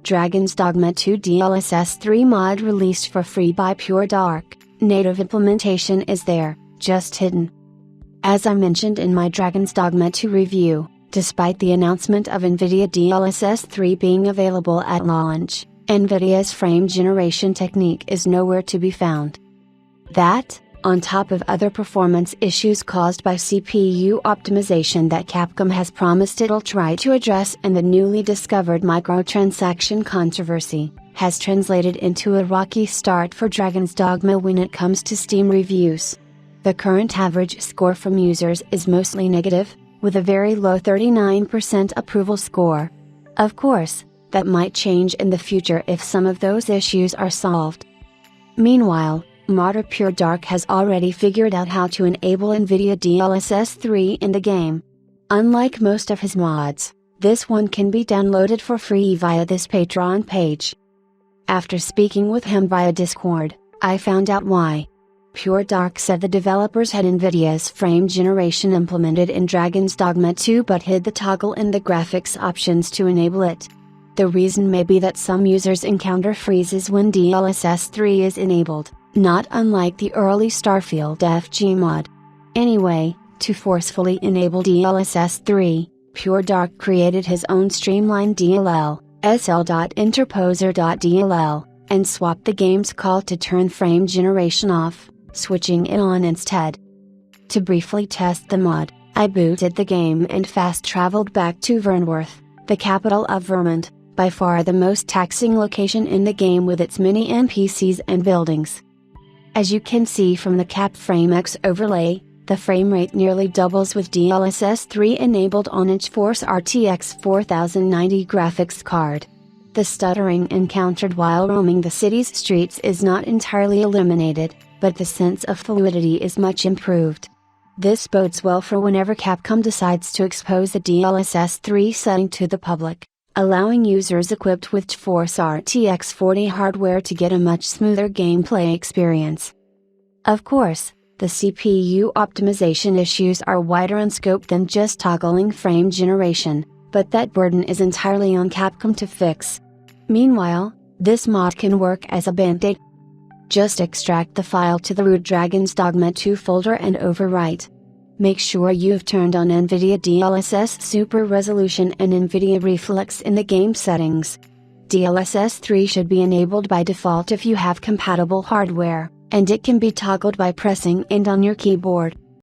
Dragon's Dogma 2 DLSS 3 mod released for free by PureDark. Native implementation is there, just hidden. As I mentioned in my Dragon's Dogma 2 review, despite the announcement of NVIDIA DLSS 3 being available at launch, NVIDIA's frame generation technique is nowhere to be found. That, on top of other performance issues caused by CPU optimization that Capcom has promised it'll try to address, and the newly discovered microtransaction controversy, has translated into a rocky start for Dragon's Dogma when it comes to Steam reviews. The current average score from users is mostly negative, with a very low 39% approval score. Of course, that might change in the future if some of those issues are solved. Meanwhile, modder PureDark has already figured out how to enable NVIDIA DLSS 3 in the game. Unlike most of his mods, this one can be downloaded for free via this Patreon page. After speaking with him via Discord, I found out why. PureDark said the developers had NVIDIA's frame generation implemented in Dragon's Dogma 2 but hid the toggle in the graphics options to enable it. The reason may be that some users encounter freezes when DLSS 3 is enabled, not unlike the early Starfield FG mod. Anyway, to forcefully enable DLSS 3, PureDark created his own streamlined DLSS.interposer.dll, and swapped the game's call to turn frame generation off, switching it on instead. To briefly test the mod, I booted the game and fast traveled back to Vernworth, the capital of Vermont, by far the most taxing location in the game with its many NPCs and buildings. As you can see from the CapFrameX overlay, the frame rate nearly doubles with DLSS 3 enabled on its GeForce RTX 4090 graphics card. The stuttering encountered while roaming the city's streets is not entirely eliminated, but the sense of fluidity is much improved. This bodes well for whenever Capcom decides to expose the DLSS 3 setting to the public, allowing users equipped with GeForce RTX 40 hardware to get a much smoother gameplay experience. Of course, the CPU optimization issues are wider in scope than just toggling frame generation, but that burden is entirely on Capcom to fix. Meanwhile, this mod can work as a band-aid. Just extract the file to the root Dragon's Dogma 2 folder and overwrite. Make sure you've turned on NVIDIA DLSS Super Resolution and NVIDIA Reflex in the game settings. DLSS 3 should be enabled by default if you have compatible hardware, and it can be toggled by pressing End on your keyboard.